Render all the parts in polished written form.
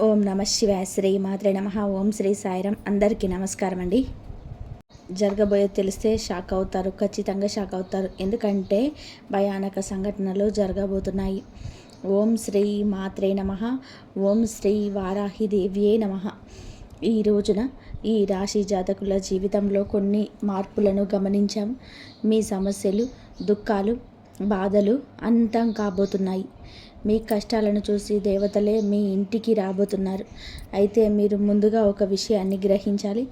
ఓం నమ శివాయ. శ్రీ మాత్రే నమ. ఓం శ్రీ సాయిరం. అందరికీ నమస్కారం అండి. జరగబోయేది తెలిస్తే షాక్ అవుతారు, ఖచ్చితంగా షాక్ అవుతారు. ఎందుకంటే భయానక సంఘటనలు జరగబోతున్నాయి. ఓం శ్రీ మాత్రే నమ. ఓం శ్రీ వారాహిదేవ్యే నమ. ఈ రోజున ఈ రాశి జాతకుల జీవితంలో కొన్ని మార్పులను గమనించాం. మీ సమస్యలు, దుఃఖాలు, బాధలు అంతం కాబోతున్నాయి. మీ కష్టాలను చూసి దేవతలే మీ ఇంటికి రాబోతున్నారు. అయితే మీరు ముందుగా ఒక విషయాన్ని గ్రహించాలి.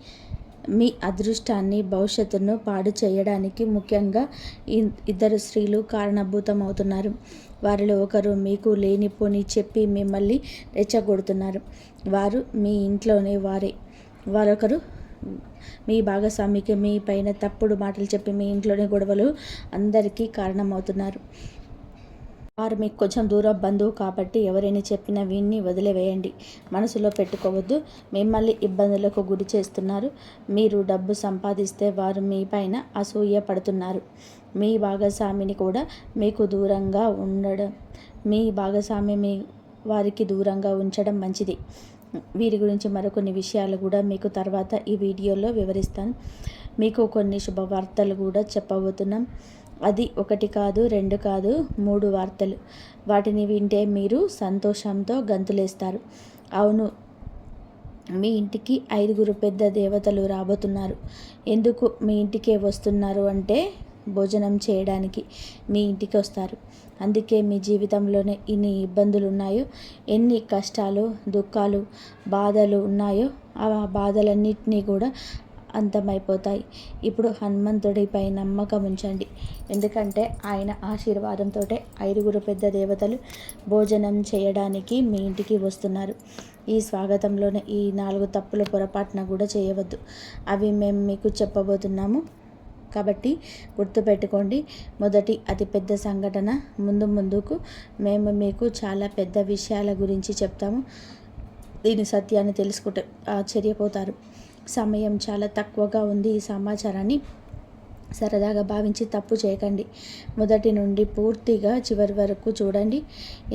మీ అదృష్టాన్ని, భవిష్యత్తును పాడు చేయడానికి ముఖ్యంగా ఇద్దరు స్త్రీలు కారణభూతం అవుతున్నారు. వారిలో ఒకరు మీకు లేనిపోని చెప్పి మిమ్మల్ని రెచ్చగొడుతున్నారు. వారు మీ ఇంట్లోనే వారే. వారొకరు మీ భాగస్వామికి మీ పైన తప్పుడు మాటలు చెప్పి మీ ఇంట్లోనే గొడవలు అందరికీ కారణమవుతున్నారు. వారు మీకు కొంచెం దూరం బంధువు కాబట్టి ఎవరైనా చెప్పిన వీన్ని వదిలివేయండి. మనసులో పెట్టుకోవద్దు. మిమ్మల్ని ఇబ్బందులకు గురి చేస్తున్నారు. మీరు డబ్బు సంపాదిస్తే వారు మీ పైన అసూయ పడుతున్నారు. మీ భాగస్వామిని కూడా మీకు దూరంగా ఉండడం, మీ భాగస్వామి మీ వారికి దూరంగా ఉంచడం మంచిది. వీరి గురించి మరికొన్ని విషయాలు కూడా మీకు తర్వాత ఈ వీడియోలో వివరిస్తాను. మీకు కొన్ని శుభవార్తలు కూడా చెప్పబోతున్నాం. అది ఒకటి కాదు, రెండు కాదు, 3 వార్తలు. వాటిని వింటే మీరు సంతోషంతో గంతులేస్తారు. అవును, మీ ఇంటికి 5 పెద్ద దేవతలు రాబోతున్నారు. ఎందుకు మీ ఇంటికే వస్తున్నారు అంటే భోజనం చేయడానికి మీ ఇంటికి వస్తారు. అందుకే మీ జీవితంలోనే ఎన్ని ఇబ్బందులు ఉన్నాయో, ఎన్ని కష్టాలు, దుఃఖాలు, బాధలు ఉన్నాయో ఆ బాధలన్నింటినీ కూడా అంతమైపోతాయి. ఇప్పుడు హనుమంతుడిపై నమ్మకం ఉంచండి. ఎందుకంటే ఆయన ఆశీర్వాదంతో 5 పెద్ద దేవతలు భోజనం చేయడానికి మీ ఇంటికి వస్తున్నారు. ఈ స్వాగతంలోనే ఈ 4 తప్పుల పొరపాటున కూడా చేయవద్దు. అవి మేము మీకు చెప్పబోతున్నాము కాబట్టి గుర్తుపెట్టుకోండి. మొదటి అతిపెద్ద సంఘటన. ముందుకు మేము మీకు చాలా పెద్ద విషయాల గురించి చెప్తాము. దీని సత్యాన్ని తెలుసుకుంటే ఆశ్చర్యపోతారు. సమయం చాలా తక్కువగా ఉంది. ఈ సమాచారాన్ని సరదాగా భావించి తప్పు చేయకండి. మొదటి నుండి పూర్తిగా చివరి వరకు చూడండి.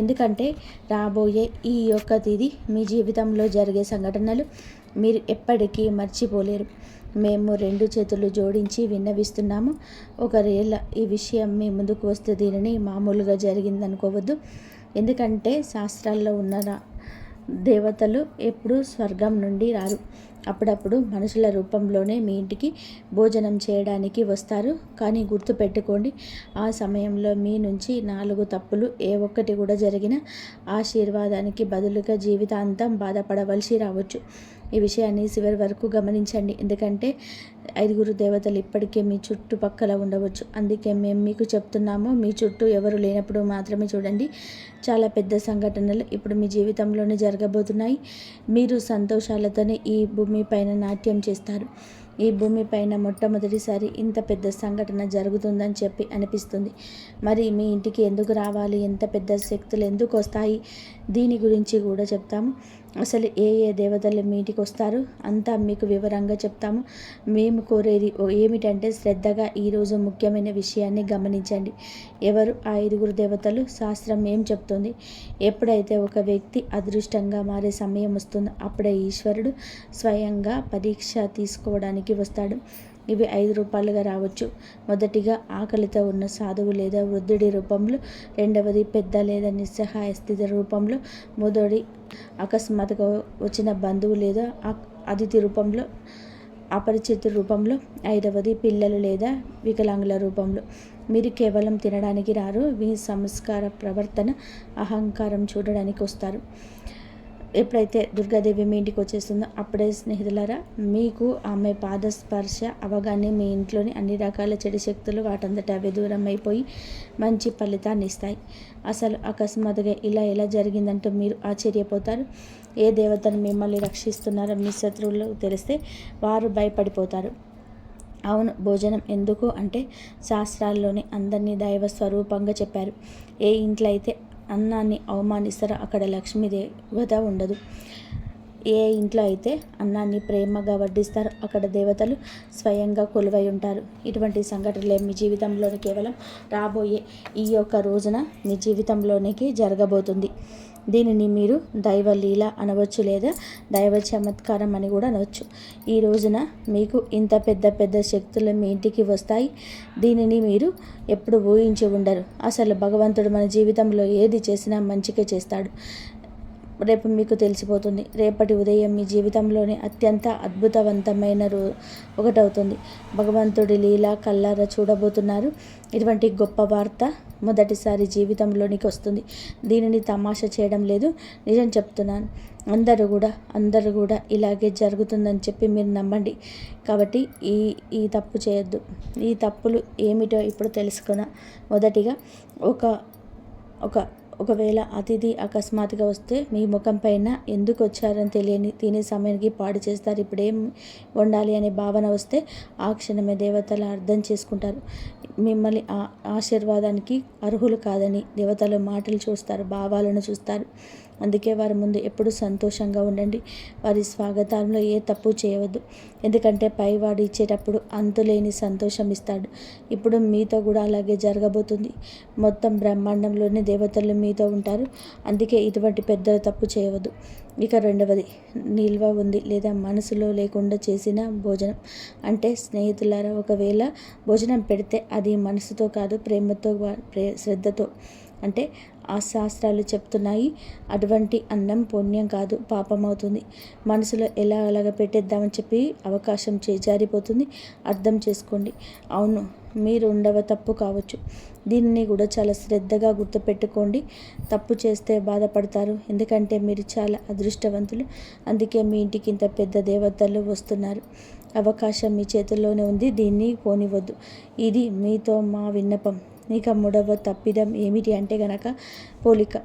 ఎందుకంటే రాబోయే ఈ యొక్క తేదీ మీ జీవితంలో జరిగే సంఘటనలు మీరు ఎప్పటికీ మర్చిపోలేరు. మేము 2 చేతులు జోడించి విన్నవిస్తున్నాము. ఒకవేళ ఈ విషయం మీ ముందుకు వస్తే దీనిని మామూలుగా జరిగిందనుకోవద్దు. ఎందుకంటే శాస్త్రాల్లో ఉన్న దేవతలు ఎప్పుడూ స్వర్గం నుండి రారు. అప్పుడప్పుడు మనుషుల రూపంలోనే మీ ఇంటికి భోజనం చేయడానికి వస్తారు. కానీ గుర్తుపెట్టుకోండి, ఆ సమయంలో మీ నుంచి 4 తప్పులు ఏ ఒక్కటి కూడా జరిగిన ఆశీర్వాదానికి బదులుగా జీవితాంతం బాధపడవలసి రావచ్చు. ఈ విషయాన్ని చివరి వరకు గమనించండి. ఎందుకంటే 5 దేవతలు ఇప్పటికే మీ చుట్టుపక్కల ఉండవచ్చు. అందుకే మేము మీకు చెప్తున్నాము. మీ చుట్టూ ఎవరు లేనప్పుడు మాత్రమే చూడండి. చాలా పెద్ద సంఘటనలు ఇప్పుడు మీ జీవితంలోనే జరగబోతున్నాయి. మీరు సంతోషాలతోనే ఈ భూమి పైన నాట్యం చేస్తారు. ఈ భూమిపైన మొట్టమొదటిసారి ఇంత పెద్ద సంఘటన జరుగుతుందని చెప్పి అనిపిస్తుంది. మరి మీ ఇంటికి ఎందుకు రావాలి, ఎంత పెద్ద శక్తులు ఎందుకు వస్తాయి, దీని గురించి కూడా చెప్తాము. అసలు ఏ దేవతలు మీ ఇంటికి వస్తారు అంతా మీకు వివరంగా చెప్తాము. మేము కోరేది ఏమిటంటే శ్రద్ధగా ఈరోజు ముఖ్యమైన విషయాన్ని గమనించండి. ఎవరు ఆ 5 దేవతలు, శాస్త్రం ఏం చెప్తుంది? ఎప్పుడైతే ఒక వ్యక్తి అదృష్టంగా మారే సమయం వస్తుందో అప్పుడే ఈశ్వరుడు స్వయంగా పరీక్ష తీసుకోవడానికి వస్తాడు. ఇవి 5 రూపాలుగా రావచ్చు. మొదటిగా ఆకలితో ఉన్న సాధువు లేదా వృద్ధుడి రూపంలో, రెండవది పెద్ద లేదా నిస్సహాయ స్థితి రూపంలో, మూడవది అకస్మాత్తుగా వచ్చిన బంధువు లేదా అతిథి రూపంలో, అపరిచిత రూపంలో, 5వది పిల్లలు లేదా వికలాంగుల రూపంలో. మీరు కేవలం తినడానికి రారు. మీ సంస్కార, ప్రవర్తన, అహంకారం చూడడానికి వస్తారు. ఎప్పుడైతే దుర్గాదేవి మీ ఇంటికి వచ్చేస్తుందో అప్పుడే స్నేహితులారా, మీకు ఆమె పాదస్పర్శ అవగానే మీ ఇంట్లోని అన్ని రకాల చెడు శక్తులు వాటంతట అవే దూరం అయిపోయి మంచి ఫలితాన్ని ఇస్తాయి. అసలు అకస్మాత్తుగా ఇలా ఎలా జరిగిందంటూ మీరు ఆశ్చర్యపోతారు. ఏ దేవతను మిమ్మల్ని రక్షిస్తున్నారో మీ శత్రువులు తెలిస్తే వారు భయపడిపోతారు. అవును, భోజనం ఎందుకు అంటే శాస్త్రాల్లోనే అందరినీ దైవ స్వరూపంగా చెప్పారు. ఏ ఇంట్లో అయితే అన్నాన్ని అవమానిస్తారో అక్కడ లక్ష్మీదేవత ఉండదు. ఏ ఇంట్లో అయితే అన్నాన్ని ప్రేమగా వడ్డిస్తారో అక్కడ దేవతలు స్వయంగా కొలువై ఉంటారు. ఇటువంటి సంఘటనలే మీ జీవితంలోని కేవలం రాబోయే ఈ యొక్క రోజున మీ జీవితంలోనికి జరగబోతుంది. దీనిని మీరు దైవ లీల అనవచ్చు, లేదా దైవ చమత్కారం అని కూడా అనవచ్చు. ఈ రోజున మీకు ఇంత పెద్ద పెద్ద శక్తులు మీ ఇంటికి వస్తాయి. దీనిని మీరు ఎప్పుడు ఊహించి ఉండరు. అసలు భగవంతుడు మన జీవితంలో ఏది చేసినా మంచిగా చేస్తాడు. రేపు మీకు తెలిసిపోతుంది. రేపటి ఉదయం మీ జీవితంలోని అత్యంత అద్భుతవంతమైన ఒకటవుతుంది. భగవంతుడి లీల కల్లారా చూడబోతున్నారు. ఇటువంటి గొప్ప వార్త మొదటిసారి జీవితంలోనికి వస్తుంది. దీనిని తమాషా చేయడం లేదు, నిజం చెప్తున్నాను. అందరూ కూడా ఇలాగే జరుగుతుందని చెప్పి మీరు నమ్మండి. కాబట్టి ఈ తప్పు చేయొద్దు. ఈ తప్పులు ఏమిటో ఇప్పుడు తెలుసుకున్నా. మొదటిగా ఒకవేళ అతిథి అకస్మాత్తుగా వస్తే మీ ముఖం పైన ఎందుకు వచ్చారని తెలియని తినే సమయానికి పాడు చేస్తారు. ఇప్పుడేం వండాలి అనే భావన వస్తే ఆ క్షణమే దేవతలు అర్థం చేసుకుంటారు. మిమ్మల్ని ఆశీర్వాదానికి అర్హులు కాదని దేవతలు మాటలు చూస్తారు, భావాలను చూస్తారు. అందుకే వారి ముందు ఎప్పుడు సంతోషంగా ఉండండి. వారి స్వాగతంలో ఏ తప్పు చేయవద్దు. ఎందుకంటే పైవాడు ఇచ్చేటప్పుడు అంతులేని సంతోషం ఇస్తాడు. ఇప్పుడు మీతో కూడా అలాగే జరగబోతుంది. మొత్తం బ్రహ్మాండంలోని దేవతలు మీతో ఉంటారు. అందుకే ఇటువంటి పెద్ద తప్పు చేయవద్దు. ఇక రెండవది, నిల్వ ఉంది లేదా మనసులో లేకుండా చేసిన భోజనం. అంటే స్నేహితులారా, ఒకవేళ భోజనం పెడితే అది మనసుతో కాదు, ప్రేమతో శ్రద్ధతో, అంటే ఆ శాస్త్రాలు చెప్తున్నాయి, అటువంటి అన్నం పుణ్యం కాదు, పాపం అవుతుంది. మనసులో అలాగ పెట్టేద్దామని చెప్పి అవకాశం చేజారిపోతుంది. అర్థం చేసుకోండి. అవును, మీరు ఉండవ తప్పు కావచ్చు. దీనిని కూడా చాలా శ్రద్ధగా గుర్తుపెట్టుకోండి. తప్పు చేస్తే బాధపడతారు, ఎందుకంటే మీరు చాలా అదృష్టవంతులు. అందుకే మీ ఇంటికి ఇంత పెద్ద దేవతలు వస్తున్నారు. అవకాశం మీ చేతుల్లోనే ఉంది, దీన్ని పోనివద్దు. ఇది మీతో మా విన్నపం. ఇక మూడవ తప్పిదం ఏమిటి అంటే గనక పోలిక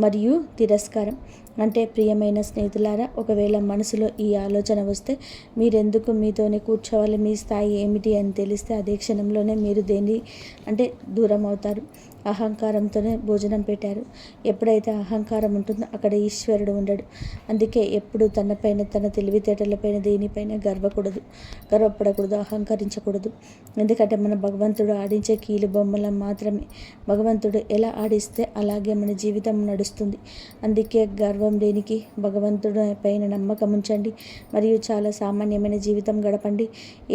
మరియు తిరస్కారం. అంటే ప్రియమైన స్నేహితులారా, ఒకవేళ మనసులో ఈ ఆలోచన వస్తే మీరెందుకు మీతోనే కూర్చోవాలి, మీ స్థాయి ఏమిటి అని తెలిస్తే అదే క్షణంలోనే మీరు దూరం అవుతారు. అహంకారంతోనే భోజనం పెట్టారు. ఎప్పుడైతే అహంకారం ఉంటుందో అక్కడ ఈశ్వరుడు ఉండడు. అందుకే ఎప్పుడు తనపైన, తన తెలివితేటలపైన, దేనిపైన గర్వపడకూడదు, అహంకరించకూడదు. ఎందుకంటే మన భగవంతుడు ఆడించే కీలు బొమ్మల మాత్రమే. భగవంతుడు ఎలా ఆడిస్తే అలాగే మన జీవితం నడుస్తుంది. అందుకే గర్వం దేనికి? భగవంతుడు పైన నమ్మకం ఉంచండి మరియు చాలా సామాన్యమైన జీవితం గడపండి.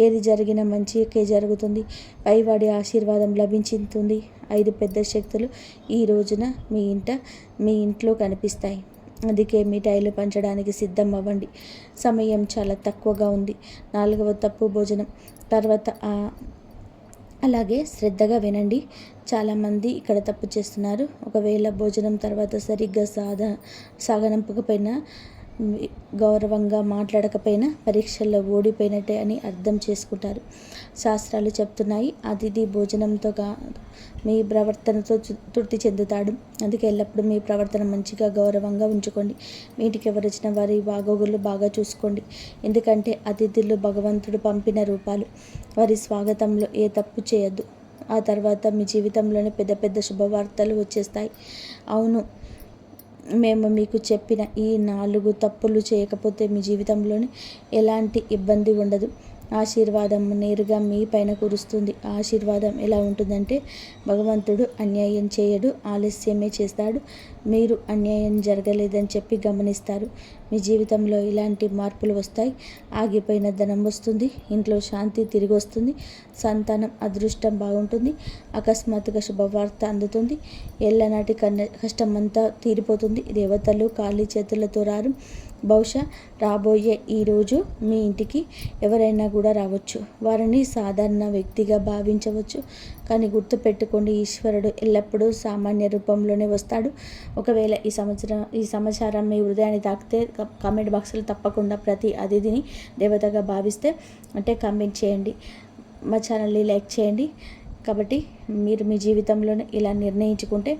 ఏది జరిగినా మంచికే జరుగుతుంది. పైవాడి ఆశీర్వాదం లభించుతుంది. 5 పెద్ద శక్తులు ఈ రోజున మీ ఇంట్లో కనిపిస్తాయి. అందుకే మిఠాయిలు పంచడానికి సిద్ధం అవ్వండి. సమయం చాలా తక్కువగా ఉంది. 4వ తప్పు భోజనం తర్వాత. అలాగే శ్రద్ధగా వినండి. చాలామంది ఇక్కడ తప్పు చేస్తున్నారు. ఒకవేళ భోజనం తర్వాత సరిగ్గా సాగనంపకపోయినా, గౌరవంగా మాట్లాడకపోయినా పరీక్షల్లో ఓడిపోయినట్టే అని అర్థం చేసుకుంటారు. శాస్త్రాలు చెప్తున్నాయి, అతిథి భోజనంతో కాదు మీ ప్రవర్తనతో తృప్తి చెందుతాడు. అందుకే ఎల్లప్పుడూ మీ ప్రవర్తన మంచిగా గౌరవంగా ఉంచుకోండి. మీ ఇంటికి ఎవరు వచ్చిన వారి బాగోగులు బాగా చూసుకోండి. ఎందుకంటే అతిథులు భగవంతుడు పంపిన రూపాలు. వారి స్వాగతంలో ఏ తప్పు చేయొద్దు. ఆ తర్వాత మీ జీవితంలోనే పెద్ద పెద్ద శుభవార్తలు వచ్చేస్తాయి. అవును, మేము మీకు చెప్పిన ఈ 4 తప్పులు చేయకపోతే మీ జీవితంలోని ఎలాంటి ఇబ్బంది ఉండదు. ఆశీర్వాదం నేరుగా మీ పైన కురుస్తుంది. ఆశీర్వాదం ఎలా ఉంటుందంటే, భగవంతుడు అన్యాయం చేయడు, ఆలస్యమే చేస్తాడు. మీరు అన్యాయం జరగలేదని చెప్పి గమనిస్తారు. మీ జీవితంలో ఇలాంటి మార్పులు వస్తాయి. ఆగిపోయిన ధనం వస్తుంది. ఇంట్లో శాంతి తిరిగి వస్తుంది. సంతానం అదృష్టం బాగుంటుంది. అకస్మాత్తుగా శుభవార్త అందుతుంది. ఏళ్ళనాటి కష్టమంతా తీరిపోతుంది. దేవతలు ఖాళీ చేతులతో రారు. బహుశా రాబోయే ఈరోజు మీ ఇంటికి ఎవరైనా కూడా రావచ్చు. వారిని సాధారణ వ్యక్తిగా భావించవచ్చు. కానీ గుర్తుపెట్టుకోండి, ఈశ్వరుడు ఎల్లప్పుడూ సామాన్య రూపంలోనే వస్తాడు. ఒకవేళ ఈ సమాచారం మీ హృదయాన్ని తాకితే కామెంట్ బాక్స్లో తప్పకుండా ప్రతి అతిథిని దేవతగా భావిస్తే కామెంట్ చేయండి. మా ఛానల్ని లైక్ చేయండి. కాబట్టి మీరు మీ జీవితంలోనే ఇలా నిర్ణయించుకుంటే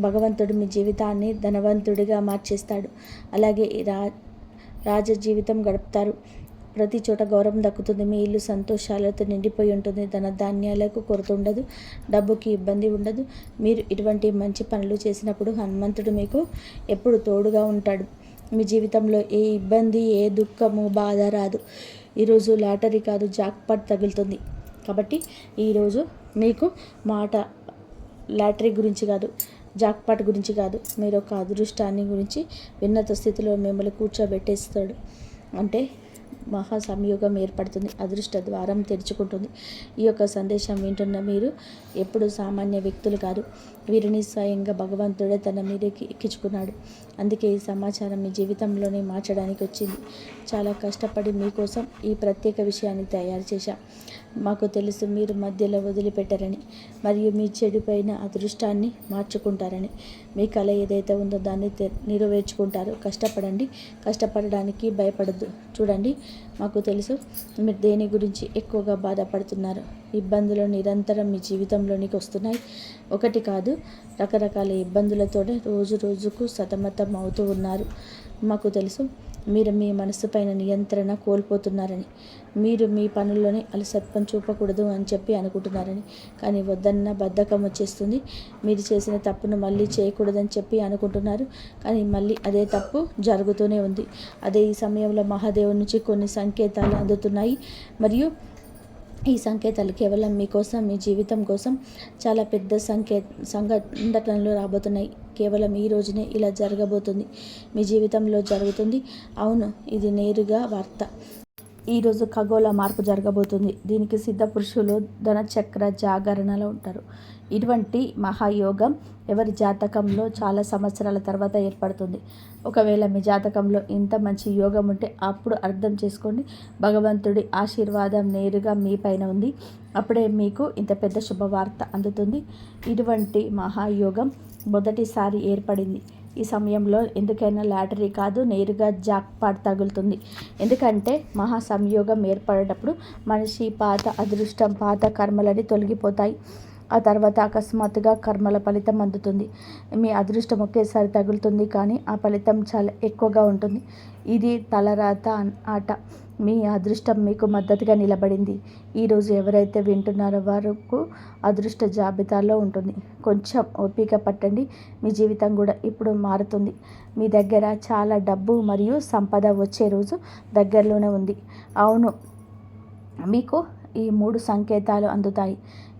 భగవంతుడు మీ జీవితాన్ని ధనవంతుడిగా మార్చేస్తాడు. అలాగే రాజ జీవితం గడుపుతారు. ప్రతి చోట గౌరవం దక్కుతుంది. మీ ఇల్లు సంతోషాలతో నిండిపోయి ఉంటుంది. ధాన్యాలకు కొరత ఉండదు. డబ్బుకి ఇబ్బంది ఉండదు. మీరు ఇటువంటి మంచి పనులు చేసినప్పుడు హనుమంతుడు మీకు ఎప్పుడు తోడుగా ఉంటాడు. మీ జీవితంలో ఏ ఇబ్బంది, ఏ దుఃఖము, బాధ రాదు. ఈరోజు లాటరీ కాదు, జాక్పాట్ తగులుతుంది. కాబట్టి ఈరోజు మీకు మాట లాటరీ గురించి కాదు, జాక్పాట్ గురించి కాదు, మీరు ఒక అదృష్టాన్ని గురించి ఉన్నత స్థితిలో మిమ్మల్ని కూర్చోబెట్టేస్తాడు. అంటే మహా సంయోగం ఏర్పడుతుంది, అదృష్ట ద్వారం తెరుచుకుంటుంది. ఈ యొక్క సందేశం వింటున్న మీరు ఎప్పుడు సామాన్య వ్యక్తులు కాదు, వీరిని స్వయంగా భగవంతుడే తన మీదకి ఎక్కించుకున్నాడు. అందుకే ఈ సమాచారం మీ జీవితంలోనే మార్చడానికి వచ్చింది. చాలా కష్టపడి మీకోసం ఈ ప్రత్యేక విషయాన్ని తయారు చేశాం. మాకు తెలుసు మీరు మధ్యలో వదిలిపెట్టారని, మరియు మీ చెడిపోయిన అదృష్టాన్ని మార్చుకుంటారని. మీ కళ ఏదైతే ఉందో దాన్ని నెరవేర్చుకుంటారు. కష్టపడండి, కష్టపడడానికి భయపడద్దు. చూడండి, మాకు తెలుసు మీరు దేని గురించి ఎక్కువగా బాధపడుతున్నారు. ఇబ్బందులు నిరంతరం మీ జీవితంలోనికి వస్తున్నాయి. ఒకటి కాదు, రకరకాల ఇబ్బందులతోనే రోజు రోజుకు సతమతం అవుతూ ఉన్నారు. మాకు తెలుసు మీరు మీ మనసు పైన నియంత్రణ కోల్పోతున్నారని, మీరు మీ పనుల్లోనే అలసత్వం చూపకూడదు అని చెప్పి అనుకుంటున్నారని. కానీ వద్దన్న బద్ధకం వచ్చేస్తుంది. మీరు చేసిన తప్పును మళ్ళీ చేయకూడదని చెప్పి అనుకుంటున్నారు, కానీ మళ్ళీ అదే తప్పు జరుగుతూనే ఉంది. అదే ఈ సమయంలో మహాదేవుని నుంచి కొన్ని సంకేతాలు అందుతున్నాయి, మరియు ఈ సంకేతాలు కేవలం మీకోసం, మీ జీవితం కోసం చాలా పెద్ద సంఘటనలు రాబోతున్నాయి. కేవలం ఈ రోజునే ఇలా జరగబోతుంది, మీ జీవితంలో జరుగుతుంది. అవును, ఇది నేరుగా వార్త. ఈరోజు ఖగోళ మార్పు జరగబోతుంది. దీనికి సిద్ధ పురుషులు ధనచక్ర జాగరణలో ఉంటారు. ఇటువంటి మహాయోగం ఎవరి జాతకంలో చాలా సంవత్సరాల తర్వాత ఏర్పడుతుంది. ఒకవేళ మీ జాతకంలో ఇంత మంచి యోగం ఉంటే అప్పుడు అర్థం చేసుకోండి, భగవంతుడి ఆశీర్వాదం నేరుగా మీ పైన ఉంది. అప్పుడే మీకు ఇంత పెద్ద శుభవార్త అందుతుంది. ఇటువంటి మహాయోగం మొదటిసారి ఏర్పడింది. ఈ సమయంలో ఎందుకైనా లాటరీ కాదు, నేరుగా జాక్పాట్ తగులుతుంది. ఎందుకంటే మహా సంయోగం ఏర్పడేటప్పుడు మనిషి పాత అదృష్టం, పాత కర్మలని తొలగిపోతాయి. ఆ తర్వాత అకస్మాత్తుగా కర్మల ఫలితం అందుతుంది. మీ అదృష్టం ఒకేసారి తగులుతుంది, కానీ ఆ ఫలితం చాలా ఎక్కువగా ఉంటుంది. ఇది తలరాత ఆట. మీ అదృష్టం మీకు మద్దతుగా నిలబడింది. ఈరోజు ఎవరైతే వింటున్నారో వారికి అదృష్ట జాబితాలో ఉంటుంది. కొంచెం ఓపిక పట్టండి, మీ జీవితం కూడా ఇప్పుడు మారుతుంది. మీ దగ్గర చాలా డబ్బు మరియు సంపద వచ్చే రోజు దగ్గరలోనే ఉంది. అవును, మీకు ఈ 3 సంకేతాలు అందుతాయి.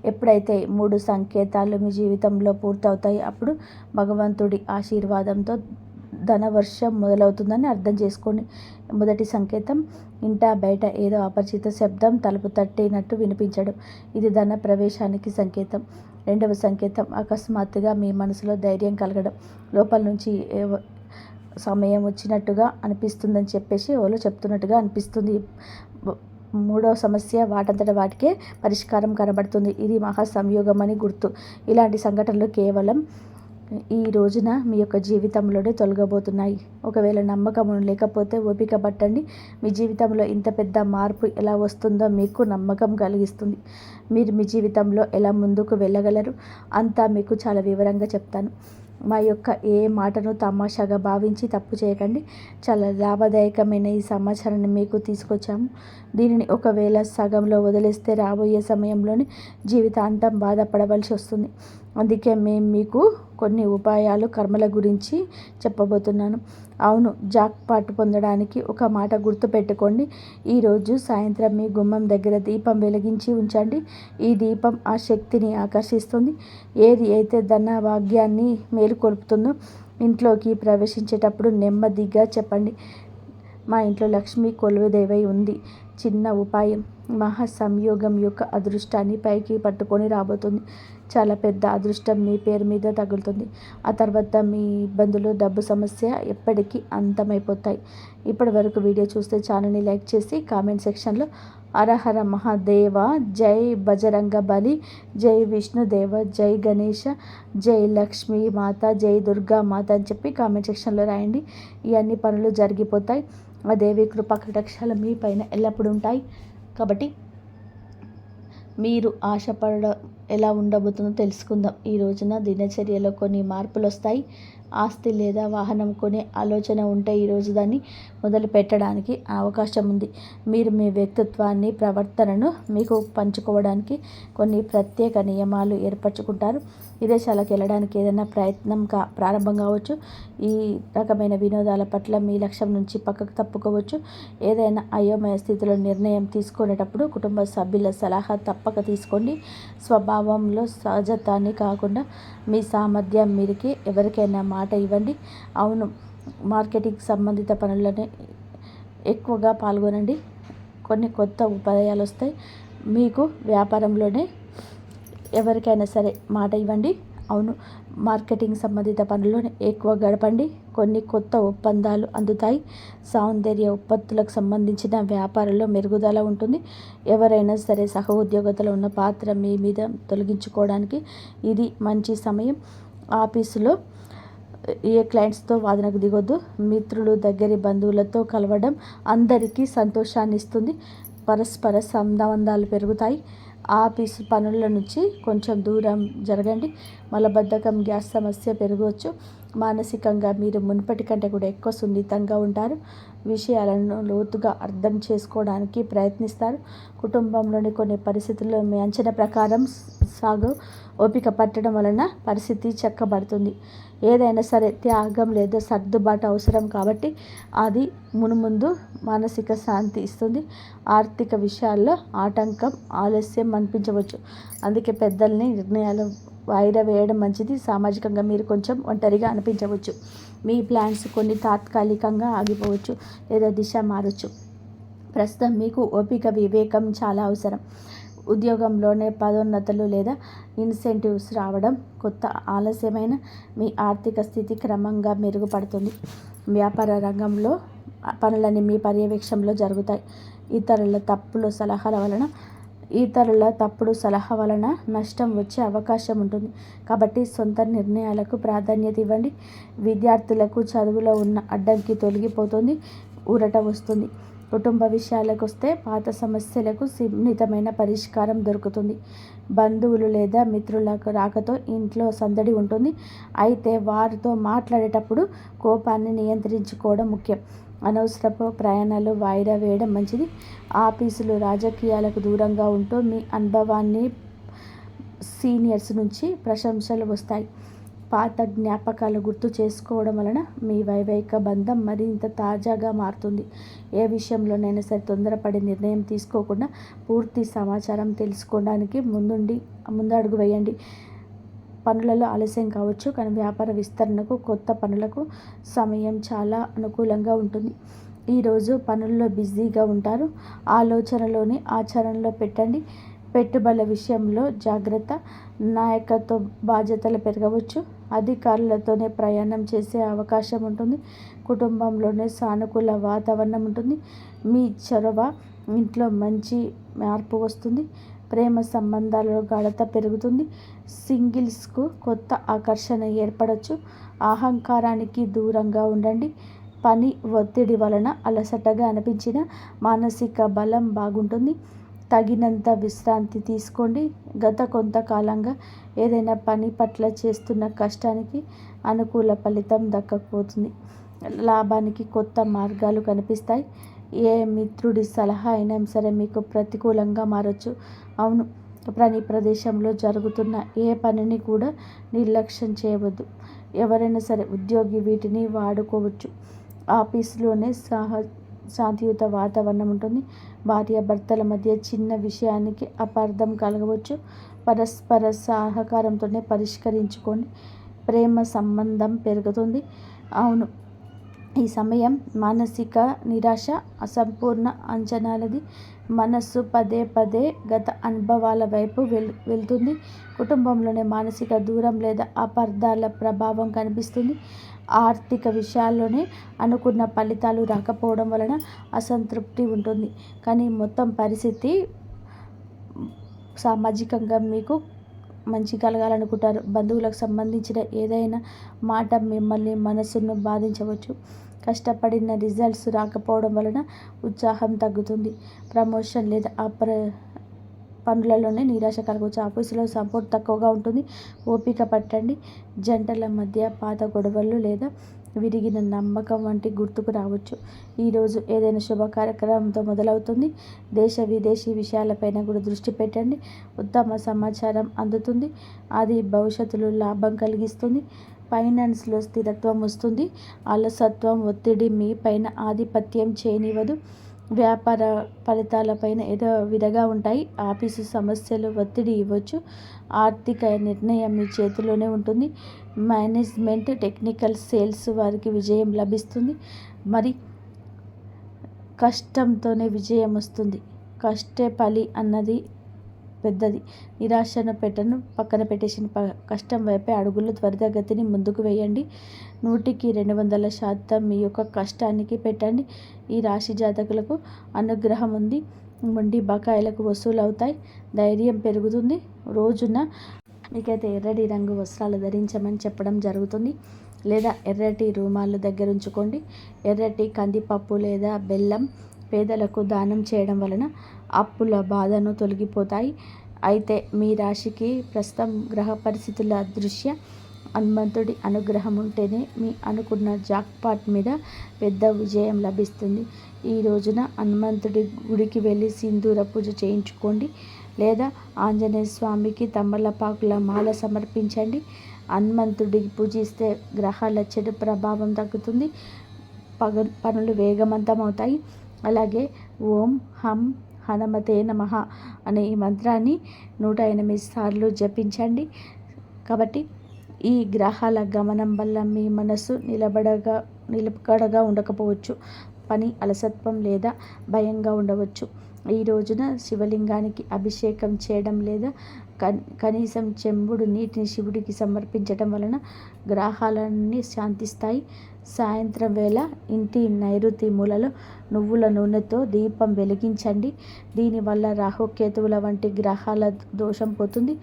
ఎప్పుడైతే 3 సంకేతాలు మీ జీవితంలో పూర్తవుతాయి, అప్పుడు భగవంతుడి ఆశీర్వాదంతో ధనవర్షం మొదలవుతుందని అర్థం చేసుకోండి. మొదటి సంకేతం, ఇంట బయట ఏదో అపరిచిత శబ్దం తలుపు తట్టినట్టు వినిపించడం. ఇది ధన ప్రవేశానికి సంకేతం. రెండవ సంకేతం, అకస్మాత్తుగా మీ మనసులో ధైర్యం కలగడం. లోపల నుంచి సమయం వచ్చినట్టుగా అనిపిస్తుందని చెప్పేసి ఎవరో చెప్తున్నట్టుగా అనిపిస్తుంది. మూడవ సమస్య, వాటంతట వాటికే పరిష్కారం కనబడుతుంది. ఇది మహా సంయోగం అని గుర్తు. ఇలాంటి సంఘటనలు కేవలం ఈ రోజున మీ యొక్క జీవితంలోనే తొలగబోతున్నాయి. ఒకవేళ నమ్మకం లేకపోతే ఓపిక పట్టండి. మీ జీవితంలో ఇంత పెద్ద మార్పు ఎలా వస్తుందో మీకు నమ్మకం కలిగిస్తుంది. మీరు మీ జీవితంలో ఎలా ముందుకు వెళ్ళగలరు అంతా మీకు చాలా వివరంగా చెప్తాను. మా యొక్క ఏ మాటను తమాషాగా భావించి తప్పు చేయకండి. చాలా లాభదాయకమైన ఈ సమాచారాన్ని మీకు తీసుకొచ్చాము. దీనిని ఒకవేళ సగంలో వదిలేస్తే రాబోయే సమయంలోనే జీవితాంతం బాధపడవలసి వస్తుంది. అందుకే మేము మీకు కొన్ని ఉపాయాలు, కర్మల గురించి చెప్పబోతున్నాను. అవును, జాక్పాట్ పొందడానికి ఒక మాట గుర్తుపెట్టుకోండి. ఈరోజు సాయంత్రం మీ గుమ్మం దగ్గర దీపం వెలిగించి ఉంచండి. ఈ దీపం ఆ శక్తిని ఆకర్షిస్తుంది. ఏది అయితే ధన భాగ్యాన్ని మేలుకొల్పుతుందో ఇంట్లోకి ప్రవేశించేటప్పుడు నెమ్మదిగా చెప్పండి, మా ఇంట్లో లక్ష్మి కొలువుదేవై ఉంది. చిన్న ఉపాయం మహా సంయోగం యొక్క అదృష్టాన్ని పైకి పట్టుకొని రాబోతుంది. చాలా పెద్ద అదృష్టం మీ పేరు మీద తగులుతుంది. ఆ తర్వాత మీ ఇబ్బందులు, డబ్బు సమస్య ఎప్పటికీ అంతమైపోతాయి. ఇప్పటి వరకు వీడియో చూస్తే ఛానల్ని లైక్ చేసి కామెంట్ సెక్షన్లో హరహర మహాదేవ, జై బజరంగ బలి, జై విష్ణుదేవ, జై గణేష, జై లక్ష్మీ మాత, జై దుర్గా మాత అని చెప్పి కామెంట్ సెక్షన్లో రాయండి. ఈ అన్ని పనులు జరిగిపోతాయి. ఆ దేవి కృపా కటాక్షాలు మీ పైన ఎల్లప్పుడూ ఉంటాయి. కాబట్టి మీరు ఆశపడ ఎలా ఉండబోతుందో తెలుసుకుందాం. ఈ రోజున దినచర్యలో కొన్ని మార్పులు వస్తాయి. ఆస్తి లేదా వాహనం కొనే ఆలోచన ఉంటే ఈరోజు దాన్ని మొదలు పెట్టడానికి అవకాశం ఉంది. మీరు మీ వ్యక్తిత్వాన్ని, ప్రవర్తనను మీకు పంచుకోవడానికి కొన్ని ప్రత్యేక నియమాలు ఏర్పరచుకుంటారు. విదేశాలకు వెళ్ళడానికి ఏదైనా ప్రయత్నం ప్రారంభం కావచ్చు. ఈ రకమైన వినోదాల పట్ల మీ లక్ష్యం నుంచి పక్కకు తప్పుకోవచ్చు. ఏదైనా అయోమయ స్థితిలో నిర్ణయం తీసుకునేటప్పుడు కుటుంబ సభ్యుల సలహా తప్పక తీసుకోండి. స్వభావంలో సహజత్వాన్ని కాకుండా మీ సామర్థ్యం మీరికి ఎవరికైనా మాట ఇవ్వండి. అవును, మార్కెటింగ్ సంబంధిత పనులని ఎక్కువగా పాల్గొనండి. కొన్ని కొత్త ఉపాయాలు వస్తాయి. మీకు వ్యాపారంలోనే ఎవరికైనా సరే మాట ఇవ్వండి. అవును, మార్కెటింగ్ సంబంధిత పనుల్లోనే ఎక్కువ గడపండి. కొన్ని కొత్త ఒప్పందాలు అందుతాయి. సౌందర్య ఉత్పత్తులకు సంబంధించిన వ్యాపారంలో మెరుగుదల ఉంటుంది. ఎవరైనా సరే సహ ఉద్యోగతలో ఉన్న పాత్ర మీ మీద తొలగించుకోవడానికి ఇది మంచి సమయం. ఆఫీసులో ఏ క్లయింట్స్తో వాదనకు దిగొద్దు. మిత్రులు, దగ్గరి బంధువులతో కలవడం అందరికీ సంతోషాన్ని ఇస్తుంది. పరస్పర సంబంధాలు పెరుగుతాయి. ఆఫీసు పనుల నుంచి కొంచెం దూరం జరగండి. మలబద్ధకం, గ్యాస్ సమస్య పెరగవచ్చు. మానసికంగా మీరు మునుపటి కంటే కూడా ఎక్కువ సున్నితంగా ఉంటారు. విషయాలను లోతుగా అర్థం చేసుకోవడానికి ప్రయత్నిస్తారు. కుటుంబంలోని కొన్ని పరిస్థితుల్లో మీ అంచనా ప్రకారం సాగు. ఓపిక పట్టడం వలన పరిస్థితి చక్కబడుతుంది. ఏదైనా సరే త్యాగం లేదా సర్దుబాటు అవసరం కాబట్టి అది మునుముందు మానసిక శాంతి ఇస్తుంది. ఆర్థిక విషయాల్లో ఆటంకం, ఆలస్యం అనిపించవచ్చు. అందుకే పెద్దల్ని నిర్ణయాలు వాయిదా వేయడం మంచిది. సామాజికంగా మీరు కొంచెం ఒంటరిగా అనిపించవచ్చు. మీ ప్లాన్స్ కొన్ని తాత్కాలికంగా ఆగిపోవచ్చు లేదా దిశ మారచ్చు. ప్రస్తుతం మీకు ఓపిక, వివేకం చాలా అవసరం. ఉద్యోగంలోనే పదోన్నతులు లేదా ఇన్సెంటివ్స్ రావడం కొత్త ఆలస్యమైన మీ ఆర్థిక స్థితి క్రమంగా మెరుగుపడుతుంది. వ్యాపార రంగంలో పనులన్నీ మీ పర్యవేక్షణలో జరుగుతాయి. ఇతరుల తప్పుడు సలహా వలన నష్టం వచ్చే అవకాశం ఉంటుంది. కాబట్టి సొంత నిర్ణయాలకు ప్రాధాన్యత ఇవ్వండి. విద్యార్థులకు చదువులో ఉన్న అడ్డంకి తొలగిపోతుంది. ఊరట వస్తుంది. కుటుంబ విషయాలకు వస్తే పాత సమస్యలకు సున్నితమైన పరిష్కారం దొరుకుతుంది. బంధువులు లేదా మిత్రుల రాకతో ఇంట్లో సందడి ఉంటుంది. అయితే వారితో మాట్లాడేటప్పుడు కోపాన్ని నియంత్రించుకోవడం ముఖ్యం. అనవసరపు ప్రయాణాలు వాయిదా వేయడం మంచిది. ఆఫీసులు, రాజకీయాలకు దూరంగా ఉంటూ మీ అనుభవాన్ని సీనియర్స్ నుంచి ప్రశంసలు వస్తాయి. పాత జ్ఞాపకాలు గుర్తు చేసుకోవడం వలన మీ వైవాహిక బంధం మరింత తాజాగా మారుతుంది. ఏ విషయంలోనైనా సరే తొందరపడి నిర్ణయం తీసుకోకుండా పూర్తి సమాచారం తెలుసుకోవడానికి ముందడుగు వేయండి. పనులలో ఆలస్యం కావచ్చు, కానీ వ్యాపార విస్తరణకు, కొత్త పనులకు సమయం చాలా అనుకూలంగా ఉంటుంది. ఈరోజు పనుల్లో బిజీగా ఉంటారు. ఆలోచనలోని ఆచరణలో పెట్టండి. పెట్టుబడుల విషయంలో జాగ్రత్త. నాయకత్వ బాధ్యతలు పెరగవచ్చు. అధికారులతోనే ప్రయాణం చేసే అవకాశం ఉంటుంది. కుటుంబంలోనే సానుకూల వాతావరణం ఉంటుంది. మీ చొరవ ఇంట్లో మంచి మార్పు వస్తుంది. ప్రేమ సంబంధాలలో గాఢత పెరుగుతుంది. సింగిల్స్కు కొత్త ఆకర్షణ ఏర్పడవచ్చు. అహంకారానికి దూరంగా ఉండండి. పని ఒత్తిడి వలన అలసటగా అనిపించిన మానసిక బలం బాగుంటుంది. తగినంత విశ్రాంతి తీసుకోండి. గత కొంతకాలంగా ఏదైనా పని పట్ల చేస్తున్న కష్టానికి అనుకూల ఫలితం దక్కకపోతుంది. లాభానికి కొత్త మార్గాలు కనిపిస్తాయి. ఏ మిత్రుడి సలహా అయినా సరే మీకు ప్రతికూలంగా మారచ్చు. అవును, పని ప్రదేశంలో జరుగుతున్న ఏ పనిని కూడా నిర్లక్ష్యం చేయవద్దు. ఎవరైనా సరే ఉద్యోగి వీటిని వాడుకోవచ్చు. ఆఫీసులోనే శాంతియుత వాతావరణం ఉంటుంది. భార్యాభర్తల మధ్య చిన్న విషయానికి అపార్థం కలగవచ్చు. పరస్పర సహకారంతోనే పరిష్కరించుకోండి. ప్రేమ సంబంధం పెరుగుతుంది. అవును, ఈ సమయం మానసిక నిరాశ, అసంపూర్ణ అంచనాలది. మనస్సు పదే పదే గత అనుభవాల వైపు వెళ్తుంది. కుటుంబంలోనే మానసిక దూరం లేదా అపార్థాల ప్రభావం కనిపిస్తుంది. ఆర్థిక విషయాల్లోనే అనుకున్న ఫలితాలు రాకపోవడం వలన అసంతృప్తి ఉంటుంది. కానీ మొత్తం పరిస్థితి సామాజికంగా మీకు మంచి కలగాలనుకుంటారు. బంధువులకు సంబంధించిన ఏదైనా మాట మిమ్మల్ని మనసును బాధించవచ్చు. కష్టపడిన రిజల్ట్స్ రాకపోవడం వలన ఉత్సాహం తగ్గుతుంది. ప్రమోషన్ లేదా పనులలోనే నిరాశ కలగవచ్చు. ఆఫీసులో సపోర్ట్ తక్కువగా ఉంటుంది. ఓపిక పట్టండి. జంటల మధ్య పాత గొడవలు లేదా విరిగిన నమ్మకం వంటి గుర్తుకు రావచ్చు. ఈరోజు ఏదైనా శుభ కార్యక్రమంతో మొదలవుతుంది. దేశ విదేశీ విషయాలపైన కూడా దృష్టి పెట్టండి. ఉత్తమ సమాచారం అందుతుంది. అది భవిష్యత్తులో లాభం కలిగిస్తుంది. ఫైనాన్స్లో స్థిరత్వం వస్తుంది. అలసత్వం, ఒత్తిడి మీ పైన ఆధిపత్యం చేయనివ్వదు. వ్యాపార ఫలితాలపైన ఏదో విధంగా ఉంటాయి. ఆఫీసు సమస్యలు ఒత్తిడి ఇవ్వచ్చు. ఆర్థిక నిర్ణయం మీ చేతిలోనే ఉంటుంది. మేనేజ్మెంట్, టెక్నికల్, సేల్స్ వారికి విజయం లభిస్తుంది. మరి కష్టంతోనే విజయం వస్తుంది. కష్టే ఫలి అన్నది పెద్దది. నిరాశను పక్కన పెట్టేసిన కష్టం వైపే అడుగులు త్వరితగతిని ముందుకు వేయండి. 100కి 200% మీ యొక్క కష్టానికి పెట్టండి. ఈ రాశి జాతకులకు అనుగ్రహం ఉంది. మొండి బకాయిలకు వసూలు అవుతాయి. ధైర్యం పెరుగుతుంది. రోజున మీకైతే ఎర్రటి రంగు వస్త్రాలు ధరించమని చెప్పడం జరుగుతుంది. లేదా ఎర్రటి రూమాలు దగ్గర ఉంచుకోండి. ఎర్రటి కందిపప్పు లేదా బెల్లం పేదలకు దానం చేయడం వలన అప్పుల బాధను తొలగిపోతాయి. అయితే మీ రాశికి ప్రస్తుతం గ్రహ పరిస్థితుల దృష్ట్యా హనుమంతుడి అనుగ్రహం ఉంటేనే మీ అనుకున్న జాక్పాట్ మీద పెద్ద విజయం లభిస్తుంది. ఈ రోజున హనుమంతుడి గుడికి వెళ్ళి సింధూర పూజ చేయించుకోండి. లేదా ఆంజనేయ స్వామికి తమలపాకుల మాల సమర్పించండి. హనుమంతుడికి పూజిస్తే గ్రహాల చెడు ప్రభావం తగ్గుతుంది. పనులు వేగవంతం అవుతాయి. అలాగే ఓం హం హనుమతే నమః అనే ఈ మంత్రాన్ని 108 సార్లు జపించండి. కాబట్టి ఈ గ్రహాల గమనం వల్ల మీ మనసు నిలకడగా ఉండకపోవచ్చు. పని అలసత్వం లేదా భయంగా ఉండవచ్చు. ఈ రోజున శివలింగానికి అభిషేకం చేయడం లేదా కనీసం చెంబుడు నీటిని శివుడికి సమర్పించడం వలన గ్రహాలన్నీ శాంతిస్తాయి. సాయంత్రం వేళ ఇంటి నైరుతి మూలలో నువ్వుల నూనెతో దీపం వెలిగించండి. దీనివల్ల రాహుకేతువుల వంటి గ్రహాల దోషం పోతుంది.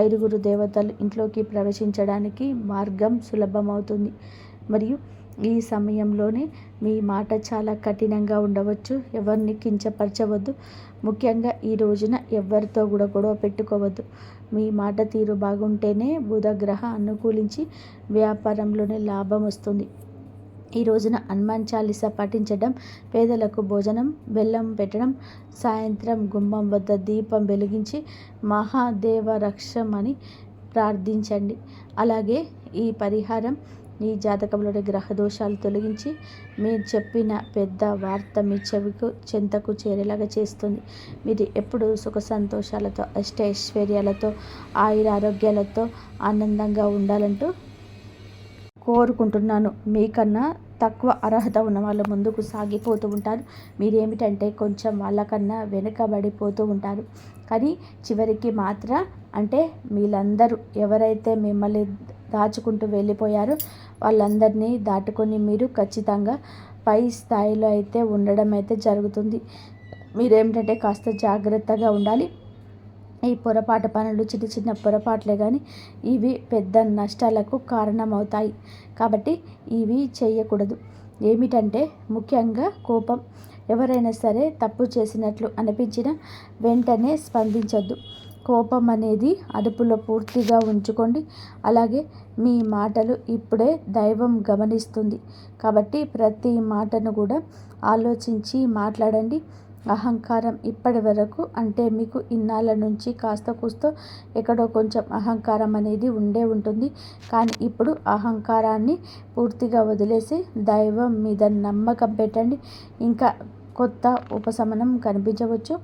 5 దేవతలు ఇంట్లోకి ప్రవేశించడానికి మార్గం సులభమవుతుంది. మరియు ఈ సమయంలోనే మీ మాట చాలా కఠినంగా ఉండవచ్చు. ఎవరిని కించపరచవద్దు. ముఖ్యంగా ఈ రోజున ఎవరితో కూడా గొడవ పెట్టుకోవద్దు. మీ మాట తీరు బాగుంటేనే బుధగ్రహ అనుకూలించి వ్యాపారంలోనే లాభం వస్తుంది. ఈ రోజున హనుమాన్ చాలీసా పఠించడం, పేదలకు భోజనం బెల్లం పెట్టడం, సాయంత్రం గుమ్మం వద్ద దీపం వెలిగించి మహాదేవ రక్షమని ప్రార్థించండి. అలాగే ఈ పరిహారం ఈ జాతకంలోని గ్రహ దోషాలు తొలగించి మీరు చెప్పిన పెద్ద వార్త మీ చెంతకు చేరేలాగా చేస్తుంది. మీరు ఎప్పుడు సుఖ సంతోషాలతో, అష్టైశ్వర్యాలతో, ఆయుర ఆరోగ్యాలతో ఆనందంగా ఉండాలంటూ కోరుకుంటున్నాను. మీకన్నా తక్కువ అర్హత ఉన్న వాళ్ళు ముందుకు సాగిపోతూ ఉంటారు. మీరేమిటంటే కొంచెం వాళ్ళకన్నా వెనుకబడిపోతూ ఉంటారు. కానీ చివరికి మాత్రం అంటే వీళ్ళందరూ ఎవరైతే మిమ్మల్ని దాచుకుంటూ వెళ్ళిపోయారో వాళ్ళందరినీ దాటుకొని మీరు ఖచ్చితంగా పై స్థాయిలో అయితే ఉండడం అయితే జరుగుతుంది. మీరేమిటంటే కాస్త జాగ్రత్తగా ఉండాలి. ఈ పొరపాటు పనులు చిన్న చిన్న పొరపాట్లే కానీ ఇవి పెద్ద నష్టాలకు కారణమవుతాయి. కాబట్టి ఇవి చేయకూడదు. ఏమిటంటే ముఖ్యంగా కోపం. ఎవరైనా సరే తప్పు చేసినట్లు అనిపించినా వెంటనే స్పందించొద్దు. కోపం అనేది అదుపులో పూర్తిగా ఉంచుకోండి. అలాగే మీ మాటలు ఇప్పుడే దైవం గమనిస్తుంది. కాబట్టి ప్రతి మాటను కూడా ఆలోచించి మాట్లాడండి. అహంకారం ఇప్పటి వరకు అంటే మీకు ఇన్నాళ్ళ నుంచి కాస్త కూస్తో ఎక్కడో కొంచెం అహంకారం అనేది ఉంటుంది. కానీ ఇప్పుడు అహంకారాన్ని పూర్తిగా వదిలేసి దైవం మీద నమ్మకం పెట్టండి. ఇంకా కొత్త ఉపశమనం కనిపించవచ్చు.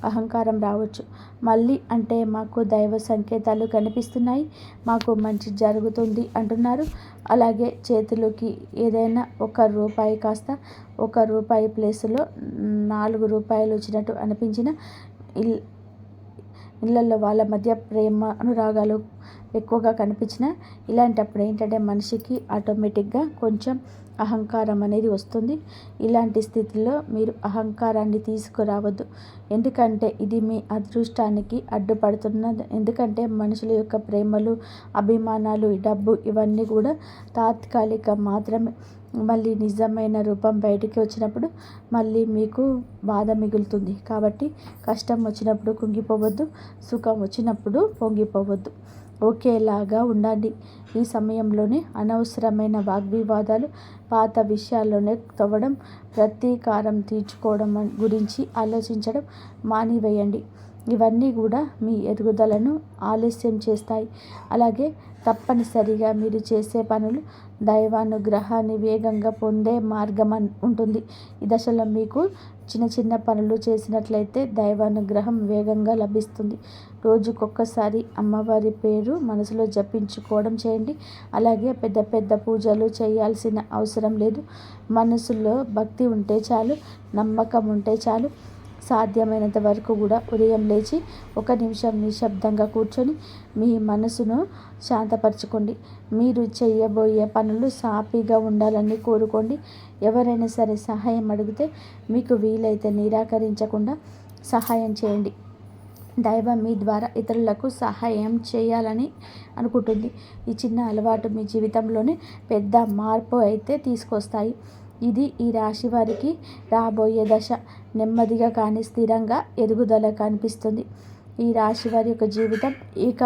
అహంకారం రావచ్చు. మళ్ళీ అంటే మాకు దైవ సంకేతాలు కనిపిస్తున్నాయి, మాకు మంచి జరుగుతుంది అంటున్నారు. అలాగే చేతులకి ఏదైనా ₹1 కాస్త ₹1 ప్లేస్లో ₹4 వచ్చినట్టు అనిపించిన ఇళ్ళల్లో వాళ్ళ మధ్య ప్రేమ అనురాగాలు ఎక్కువగా కనిపించిన ఇలాంటప్పుడు ఏంటంటే మనిషికి ఆటోమేటిక్గా కొంచెం అహంకారం అనేది వస్తుంది. ఇలాంటి స్థితిలో మీరు అహంకారాన్ని తీసుకురావద్దు. ఎందుకంటే ఇది మీ అదృష్టానికి అడ్డుపడుతున్నది. ఎందుకంటే మనుషుల యొక్క ప్రేమలు, అభిమానాలు, డబ్బు ఇవన్నీ కూడా తాత్కాలిక మాత్రమే. మళ్ళీ నిజమైన రూపం బయటికి వచ్చినప్పుడు మళ్ళీ మీకు బాధ మిగులుతుంది. కాబట్టి కష్టం వచ్చినప్పుడు కుంగిపోవద్దు, సుఖం వచ్చినప్పుడు పొంగిపోవద్దు. ఒకేలాగా ఉండండి. ఈ సమయంలోనే అనవసరమైన వాగ్వివాదాలు, పాత విషయాల్లోనే తవ్వడం, ప్రతీకారం తీర్చుకోవడం గురించి ఆలోచించడం మానివేయండి. ఇవన్నీ కూడా మీ ఎదుగుదలను ఆలస్యం చేస్తాయి. అలాగే తప్పనిసరిగా మీరు చేసే పనులు దైవానుగ్రహాన్ని వేగంగా పొందే మార్గం ఉంటుంది. ఈ దశలో మీకు చిన్న చిన్న పనులు చేసినట్లయితే దైవానుగ్రహం వేగంగా లభిస్తుంది. రోజుకొక్కసారి అమ్మవారి పేరు మనసులో జపించుకోవడం చేయండి. అలాగే పెద్ద పెద్ద పూజలు చేయాల్సిన అవసరం లేదు. మనసులో భక్తి ఉంటే చాలు, నమ్మకం ఉంటే చాలు. సాధ్యమైనంత వరకు కూడా ఉదయం లేచి 1 నిమిషం నిశ్శబ్దంగా కూర్చొని మీ మనసును శాంతపరచుకోండి. మీరు చేయబోయే పనులు సాఫీగా ఉండాలని కోరుకోండి. ఎవరైనా సరే సహాయం అడిగితే మీకు వీలైతే నిరాకరించకుండా సహాయం చేయండి. దైవం మీ ద్వారా ఇతరులకు సహాయం చేయాలని అనుకుంటుంది. ఈ చిన్న అలవాటు మీ జీవితంలోనే పెద్ద మార్పు అయితే తీసుకొస్తాయి. ఇది ఈ రాశి వారికి రాబోయే దశ. నెమ్మదిగా కానీ స్థిరంగా ఎదుగుదల కనిపిస్తుంది. ఈ రాశి వారి యొక్క జీవితం ఇక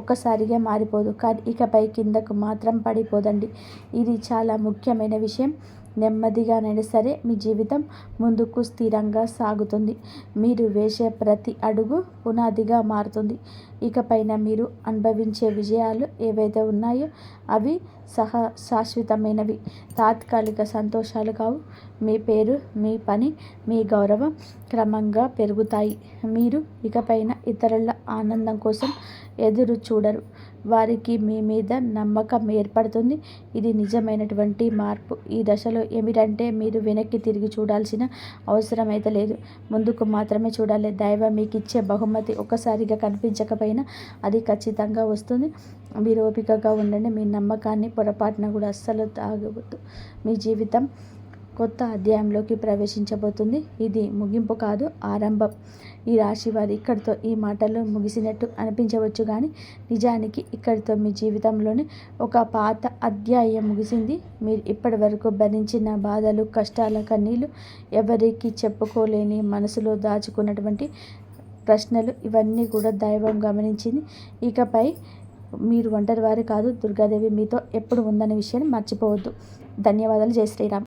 ఒక్కసారిగా మారిపోదు, కానీ ఇకపై కిందకు మాత్రం పడిపోదండి. ఇది చాలా ముఖ్యమైన విషయం. నెమ్మదిగానైనా సరే మీ జీవితం ముందుకు స్థిరంగా సాగుతుంది. మీరు వేసే ప్రతి అడుగు పునాదిగా మారుతుంది. ఇకపైన మీరు అనుభవించే విజయాలు ఏవైతే ఉన్నాయో అవి శాశ్వతమైనవి, తాత్కాలిక సంతోషాలు కావు. మీ పేరు, మీ పని, మీ గౌరవం క్రమంగా పెరుగుతాయి. మీరు ఇకపైన ఇతరుల ఆనందం కోసం ఎదురు చూడరు. వారికి మీ మీద నమ్మకం ఏర్పడుతుంది. ఇది నిజమైనటువంటి మార్పు. ఈ దశలో ఏమిటంటే మీరు వెనక్కి తిరిగి చూడాల్సిన అవసరం అయితే లేదు, ముందుకు మాత్రమే చూడాలి. దైవం మీకు ఇచ్చే బహుమతి ఒక్కసారిగా కనిపించకపోయినా అది ఖచ్చితంగా వస్తుంది. మీరు ఓపికగా ఉండండి. మీ నమ్మకాన్ని పొరపాటున కూడా అస్సలు తాగవద్దు. మీ జీవితం కొత్త అధ్యాయంలోకి ప్రవేశించబోతుంది. ఇది ముగింపు కాదు, ఆరంభం. ఈ రాశి వారు ఇక్కడితో ఈ మాటలు ముగిసినట్టు అనిపించవచ్చు, కానీ నిజానికి ఇక్కడితో మీ జీవితంలోనే ఒక పాత అధ్యాయం ముగిసింది. మీరు ఇప్పటి వరకు భరించిన బాధలు, కష్టాల, కన్నీళ్ళు, ఎవరికి చెప్పుకోలేని మనసులో దాచుకున్నటువంటి ప్రశ్నలు, ఇవన్నీ కూడా దైవం గమనించింది. ఇకపై మీరు ఒంటరి వారు కాదు, దుర్గాదేవి మీతో ఎప్పుడు ఉందనే విషయాన్ని మర్చిపోవద్దు. ధన్యవాదాలు. జై శ్రీరామ్.